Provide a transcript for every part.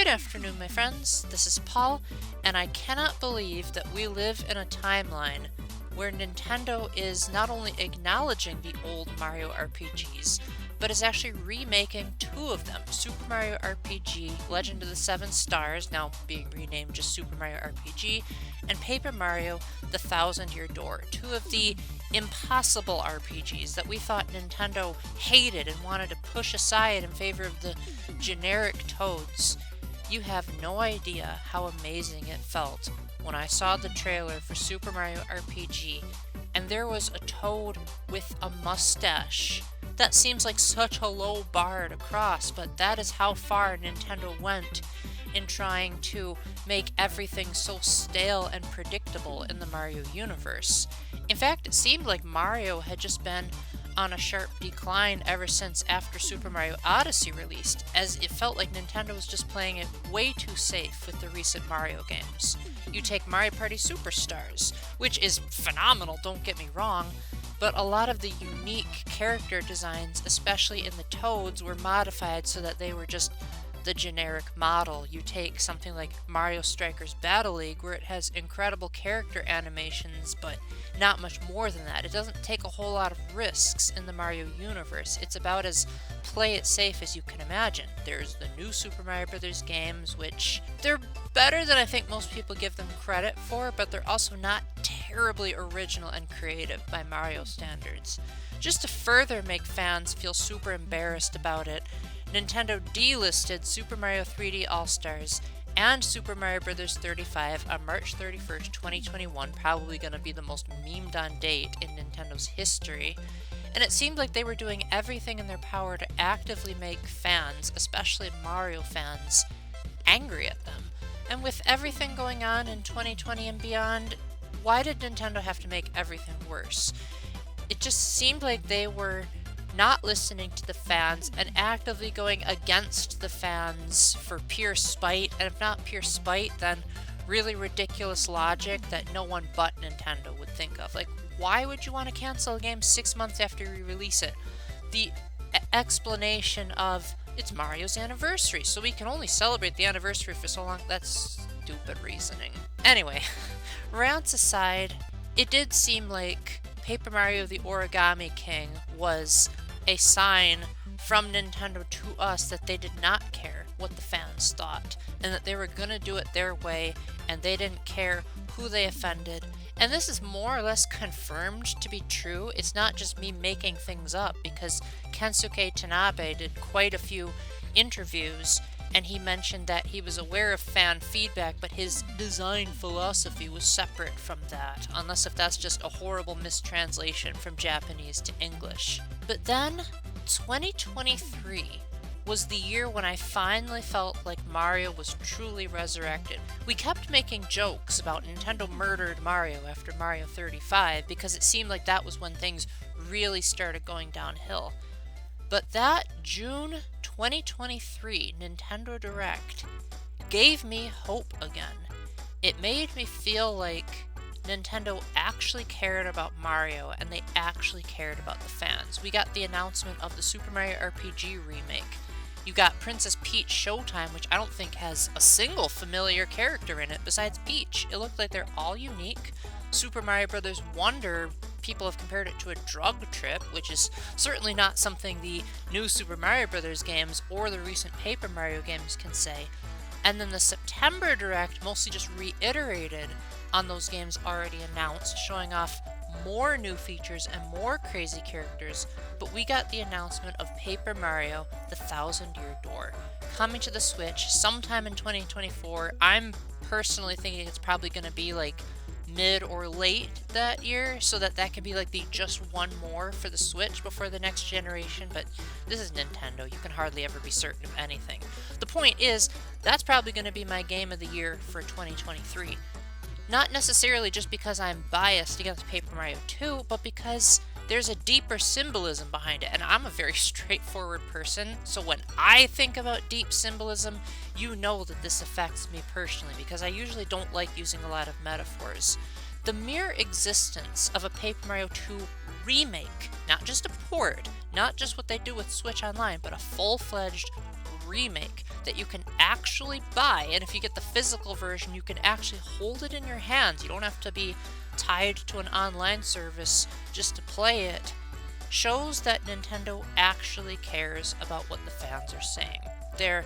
afternoon, my friends. This is Paul, and I cannot believe that we live in a timeline where Nintendo is not only acknowledging the old Mario RPGs, but is actually remaking two of them, Super Mario RPG Legend of the Seven Stars, now being renamed just Super Mario RPG, and Paper Mario The Thousand Year Door, two of the impossible RPGs that we thought Nintendo hated and wanted to push aside in favor of the generic Toads. You have no idea how amazing it felt when I saw the trailer for Super Mario RPG and there was a Toad with a mustache. That seems like such a low bar to cross, but that is how far Nintendo went in trying to make everything so stale and predictable in the Mario universe. In fact, it seemed like Mario had just been on a sharp decline ever since after Super Mario Odyssey released, as it felt like Nintendo was just playing it way too safe with the recent Mario games. You take Mario Party Superstars, which is phenomenal, don't get me wrong, but a lot of the unique character designs, especially in the Toads, were modified so that they were just the generic model. You take something like Mario Strikers Battle League, where it has incredible character animations, but not much more than that. It doesn't take a whole lot of risks in the Mario universe. It's about as play it safe as you can imagine. There's the new Super Mario Bros. Games, which they're better than I think most people give them credit for, but they're also not terribly original and creative by Mario standards. Just to further make fans feel super embarrassed about it, Nintendo delisted Super Mario 3D All-Stars and Super Mario Bros. 35 on March 31st, 2021, probably going to be the most memed on date in Nintendo's history. And it seemed like they were doing everything in their power to actively make fans, especially Mario fans, angry at them. And with everything going on in 2020 and beyond, why did Nintendo have to make everything worse? It just seemed like they were not listening to the fans and actively going against the fans for pure spite, and if not pure spite, then really ridiculous logic that no one but Nintendo would think of. Like, why would you want to cancel a game 6 months after you release it? The explanation of, it's Mario's anniversary, so we can only celebrate the anniversary for so long, that's stupid reasoning. Anyway, rants aside, it did seem like Paper Mario the Origami King was a sign from Nintendo to us that they did not care what the fans thought, and that they were going to do it their way, and they didn't care who they offended. And this is more or less confirmed to be true. It's not just me making things up, because Kensuke Tanabe did quite a few interviews, and he mentioned that he was aware of fan feedback, but his design philosophy was separate from that, unless if that's just a horrible mistranslation from Japanese to English. But then, 2023 was the year when I finally felt like Mario was truly resurrected. We kept making jokes about Nintendo murdered Mario after Mario 35, because it seemed like that was when things really started going downhill. But that June 2023 Nintendo Direct gave me hope again. It made me feel like Nintendo actually cared about Mario and they actually cared about the fans. We got the announcement of the Super Mario RPG remake. You got Princess Peach Showtime, which I don't think has a single familiar character in it besides Peach. It looked like they're all unique. Super Mario Bros. Wonder, people have compared it to a drug trip, which is certainly not something the new Super Mario Bros. Games or the recent Paper Mario games can say. And then the September Direct mostly just reiterated on those games already announced, showing off more new features and more crazy characters, but we got the announcement of Paper Mario The Thousand Year Door coming to the Switch sometime in 2024. I'm personally thinking it's probably going to be like mid or late that year, so that could be like the just one more for the Switch before the next generation, but this is Nintendo. You can hardly ever be certain of anything. The point is, that's probably going to be my game of the year for 2023. Not necessarily just because I'm biased against Paper Mario 2, but because there's a deeper symbolism behind it, and I'm a very straightforward person, so when I think about deep symbolism, you know that this affects me personally, because I usually don't like using a lot of metaphors. The mere existence of a Paper Mario 2 remake, not just a port, not just what they do with Switch Online, but a full-fledged Remake that you can actually buy, and if you get the physical version, you can actually hold it in your hands. You don't have to be tied to an online service just to play it, shows that Nintendo actually cares about what the fans are saying. They're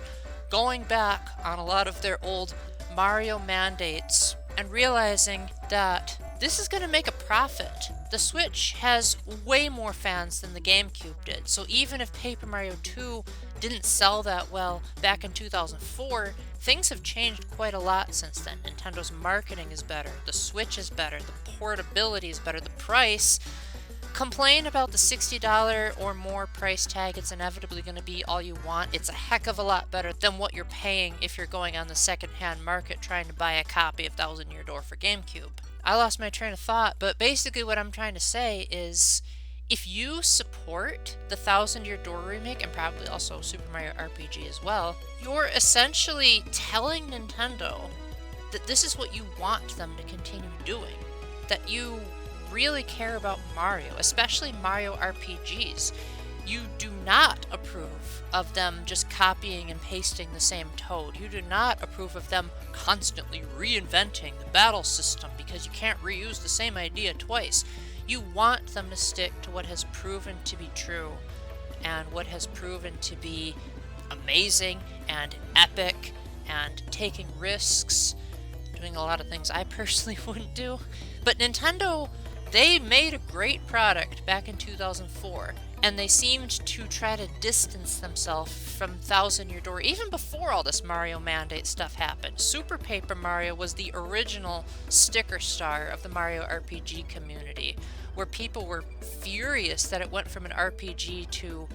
going back on a lot of their old Mario mandates and realizing that this is going to make a profit. The Switch has way more fans than the GameCube did, so even if Paper Mario 2 didn't sell that well back in 2004, things have changed quite a lot since then. Nintendo's marketing is better, the Switch is better, the portability is better, the price. Complain about the $60 or more price tag, it's inevitably going to be all you want. It's a heck of a lot better than what you're paying if you're going on the second-hand market trying to buy a copy of Thousand Year Door for GameCube. I lost my train of thought, but basically what I'm trying to say is if you support the Thousand Year Door remake, and probably also Super Mario RPG as well, you're essentially telling Nintendo that this is what you want them to continue doing. That you really care about Mario, especially Mario RPGs. You do not approve of them just copying and pasting the same Toad. You do not approve of them constantly reinventing the battle system because you can't reuse the same idea twice. You want them to stick to what has proven to be true and what has proven to be amazing and epic and taking risks, doing a lot of things I personally wouldn't do. But Nintendo, they made a great product back in 2004, and they seemed to try to distance themselves from Thousand Year Door even before all this Mario Mandate stuff happened. Super Paper Mario was the original sticker star of the Mario RPG community, where people were furious that it went from an RPG to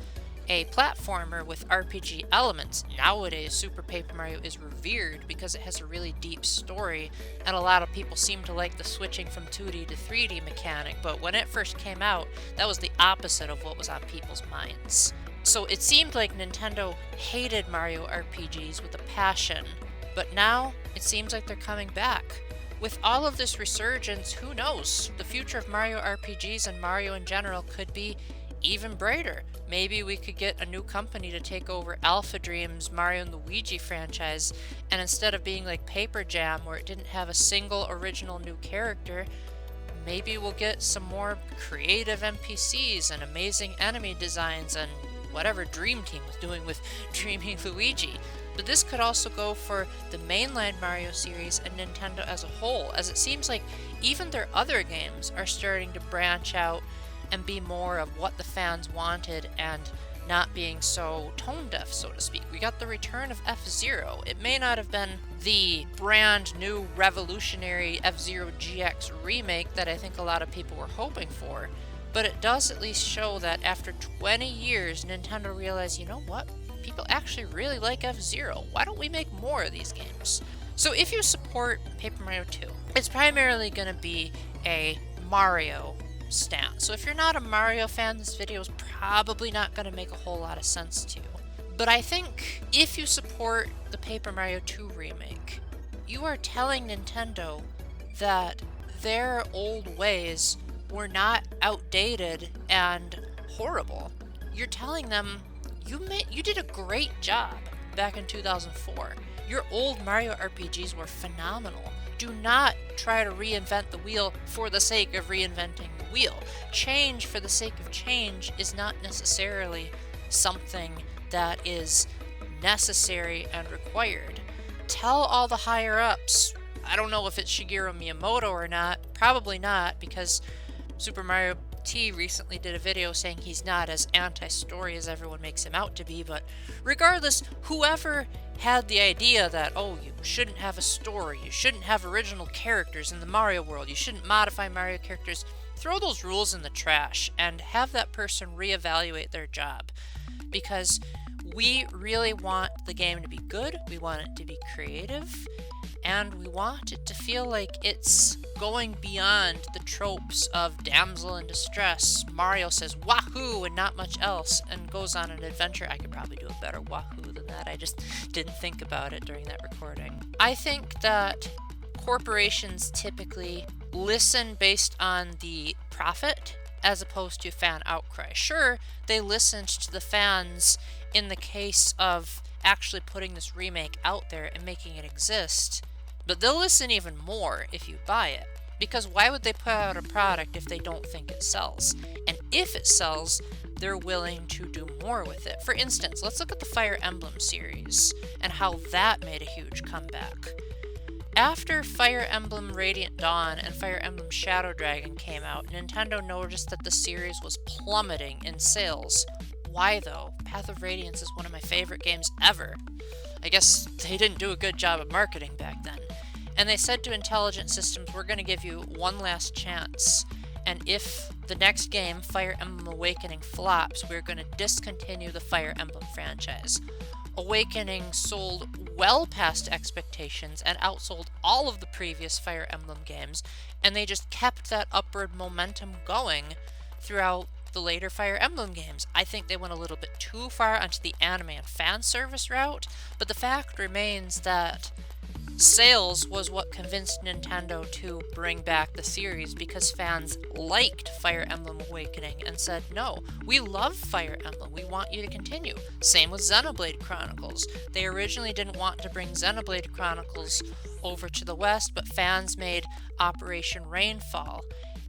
a platformer with RPG elements. Nowadays, Super Paper Mario is revered because it has a really deep story, and a lot of people seem to like the switching from 2D to 3D mechanic, but when it first came out, that was the opposite of what was on people's minds. So it seemed like Nintendo hated Mario RPGs with a passion, but now it seems like they're coming back. With all of this resurgence, who knows? The future of Mario RPGs and Mario in general could be even brighter. Maybe we could get a new company to take over Alpha Dream's Mario and Luigi franchise, and instead of being like Paper Jam where it didn't have a single original new character, maybe we'll get some more creative NPCs and amazing enemy designs and whatever Dream Team was doing with Dreaming Luigi. But this could also go for the mainline Mario series and Nintendo as a whole, as it seems like even their other games are starting to branch out and be more of what the fans wanted and not being so tone deaf, so to speak. We got the return of F-Zero. It may not have been the brand new revolutionary F-Zero GX remake that I think a lot of people were hoping for, but it does at least show that after 20 years, Nintendo realized, you know what? People actually really like F-Zero. Why don't we make more of these games? So if you support Paper Mario 2, it's primarily going to be a Mario stance. So if you're not a Mario fan, this video is probably not going to make a whole lot of sense to you. But I think if you support the Paper Mario 2 remake, you are telling Nintendo that their old ways were not outdated and horrible. You're telling them you did a great job back in 2004. Your old Mario RPGs were phenomenal. Do not try to reinvent the wheel for the sake of reinventing the wheel. Change for the sake of change is not necessarily something that is necessary and required. Tell all the higher-ups. I don't know if it's Shigeru Miyamoto or not. Probably not, because Super Mario T recently did a video saying he's not as anti-story as everyone makes him out to be, but regardless, whoever had the idea that, oh, you shouldn't have a story, you shouldn't have original characters in the Mario world, you shouldn't modify Mario characters, throw those rules in the trash and have that person reevaluate their job. Because we really want the game to be good, we want it to be creative, and we want it to feel like it's going beyond the tropes of damsel in distress. Mario says wahoo and not much else and goes on an adventure. I could probably do a better wahoo than that. I just didn't think about it during that recording. I think that corporations typically listen based on the profit as opposed to fan outcry. Sure, they listened to the fans in the case of actually putting this remake out there and making it exist. But they'll listen even more if you buy it. Because why would they put out a product if they don't think it sells? And if it sells, they're willing to do more with it. For instance, let's look at the Fire Emblem series and how that made a huge comeback. After Fire Emblem Radiant Dawn and Fire Emblem Shadow Dragon came out, Nintendo noticed that the series was plummeting in sales. Why though? Path of Radiance is one of my favorite games ever. I guess they didn't do a good job of marketing back then. And they said to Intelligent Systems, we're going to give you one last chance. And if the next game, Fire Emblem Awakening, flops, we're going to discontinue the Fire Emblem franchise. Awakening sold well past expectations and outsold all of the previous Fire Emblem games, and they just kept that upward momentum going throughout the later Fire Emblem games. I think they went a little bit too far onto the anime and fan service route, but the fact remains that sales was what convinced Nintendo to bring back the series, because fans liked Fire Emblem Awakening and said, no, we love Fire Emblem, we want you to continue. Same with Xenoblade Chronicles. They originally didn't want to bring Xenoblade Chronicles over to the West, but fans made Operation Rainfall,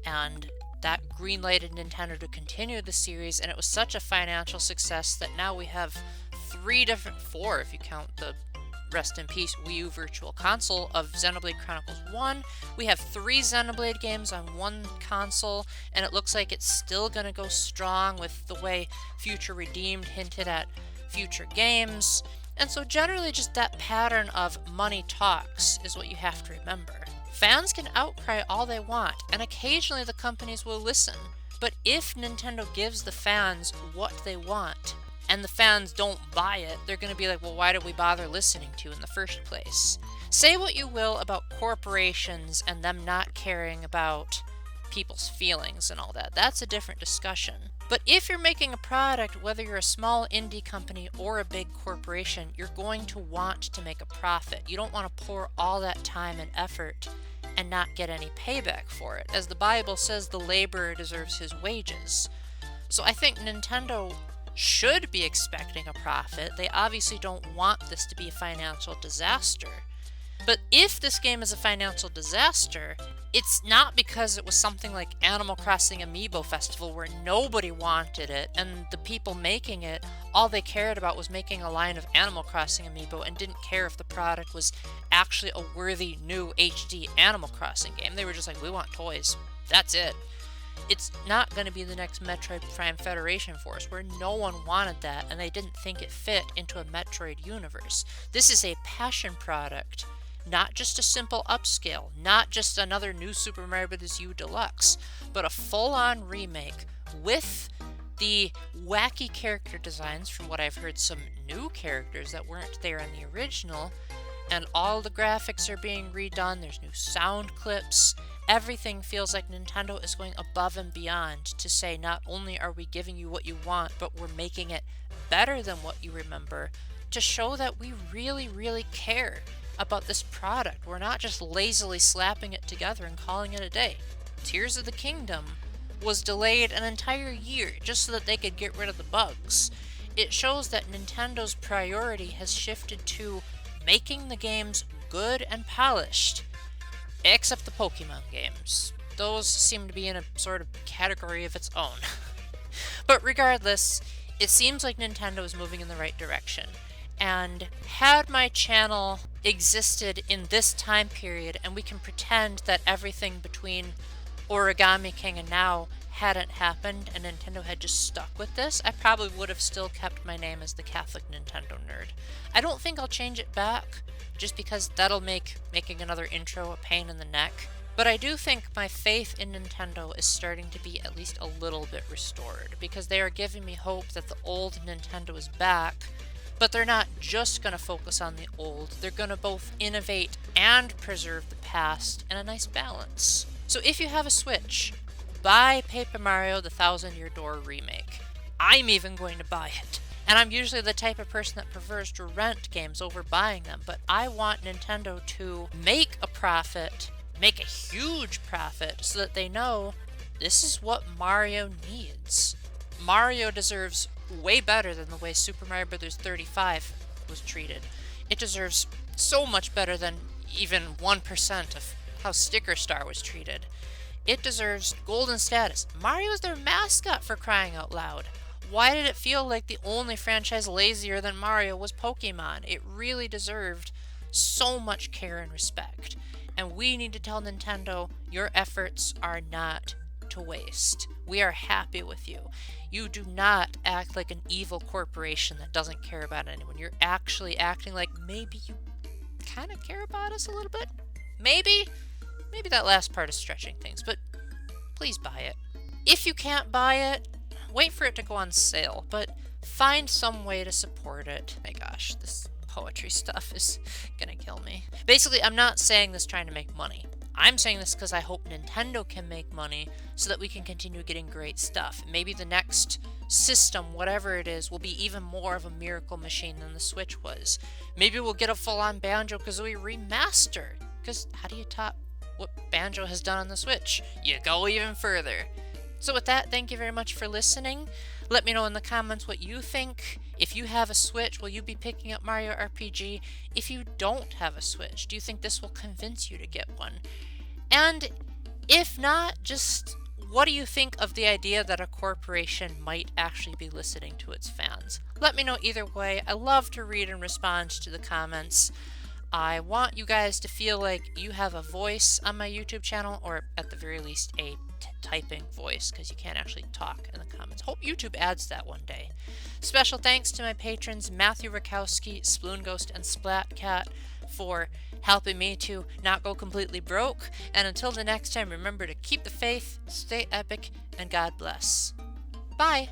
and that greenlighted Nintendo to continue the series, and it was such a financial success that now we have four if you count the rest in peace Wii U Virtual Console of Xenoblade Chronicles 1. We have 3 Xenoblade games on one console, and it looks like it's still going to go strong with the way Future Redeemed hinted at future games. And so generally just that pattern of money talks is what you have to remember. Fans can outcry all they want, and occasionally the companies will listen. But if Nintendo gives the fans what they want, and the fans don't buy it, they're going to be like, well, why did we bother listening to in the first place? Say what you will about corporations and them not caring about people's feelings and all that. That's a different discussion. But if you're making a product, whether you're a small indie company or a big corporation, you're going to want to make a profit. You don't want to pour all that time and effort and not get any payback for it. As the Bible says, the laborer deserves his wages. So I think Nintendo should be expecting a profit. They obviously don't want this to be a financial disaster. But if this game is a financial disaster, it's not because it was something like Animal Crossing Amiibo Festival where nobody wanted it, and the people making it, all they cared about was making a line of Animal Crossing Amiibo and didn't care if the product was actually a worthy new HD Animal Crossing game. They were just like, we want toys. That's it. It's not going to be the next Metroid Prime Federation Force, where no one wanted that and they didn't think it fit into a Metroid universe. This is a passion product, not just a simple upscale, not just another new Super Mario Bros. U Deluxe, but a full-on remake with the wacky character designs, from what I've heard, some new characters that weren't there in the original, and all the graphics are being redone, there's new sound clips. Everything feels like Nintendo is going above and beyond to say, not only are we giving you what you want, but we're making it better than what you remember, to show that we really, really care about this product. We're not just lazily slapping it together and calling it a day. Tears of the Kingdom was delayed an entire year just so that they could get rid of the bugs. It shows that Nintendo's priority has shifted to making the games good and polished, except the Pokemon games. Those seem to be in a sort of category of its own. But regardless, it seems like Nintendo is moving in the right direction. And had my channel existed in this time period, and we can pretend that everything between Origami King and now hadn't happened and Nintendo had just stuck with this, I probably would have still kept my name as the Catholic Nintendo Nerd. I don't think I'll change it back, just because that'll make making another intro a pain in the neck. But I do think my faith in Nintendo is starting to be at least a little bit restored, because they are giving me hope that the old Nintendo is back. But they're not just going to focus on the old, they're going to both innovate and preserve the past in a nice balance. So if you have a Switch, buy Paper Mario the Thousand Year Door Remake. I'm even going to buy it. And I'm usually the type of person that prefers to rent games over buying them, but I want Nintendo to make a profit, make a huge profit, so that they know this is what Mario needs. Mario deserves way better than the way Super Mario Bros. 35 was treated. It deserves so much better than even 1% of how Sticker Star was treated. It deserves golden status. Mario is their mascot, for crying out loud. Why did it feel like the only franchise lazier than Mario was Pokemon? It really deserved so much care and respect. And we need to tell Nintendo, your efforts are not to waste. We are happy with you. You do not act like an evil corporation that doesn't care about anyone. You're actually acting like maybe you kind of care about us a little bit. Maybe that last part is stretching things, but please buy it. If you can't buy it, wait for it to go on sale, but find some way to support it. My gosh, this poetry stuff is gonna kill me. Basically, I'm not saying this trying to make money. I'm saying this because I hope Nintendo can make money so that we can continue getting great stuff. Maybe the next system, whatever it is, will be even more of a miracle machine than the Switch was. Maybe we'll get a full-on Banjo-Kazooie remaster, because how do you top what Banjo has done on the Switch? You go even further. So with that, thank you very much for listening. Let me know in the comments what you think. If you have a Switch, will you be picking up Mario RPG? If you don't have a Switch, do you think this will convince you to get one? And if not, just what do you think of the idea that a corporation might actually be listening to its fans? Let me know either way. I love to read and respond to the comments. I want you guys to feel like you have a voice on my YouTube channel, or at the very least a typing voice, because you can't actually talk in the comments. Hope YouTube adds that one day. Special thanks to my patrons Matthew Rakowski, Sploon Ghost, and Splatcat for helping me to not go completely broke. And until the next time, remember to keep the faith, stay epic, and God bless. Bye!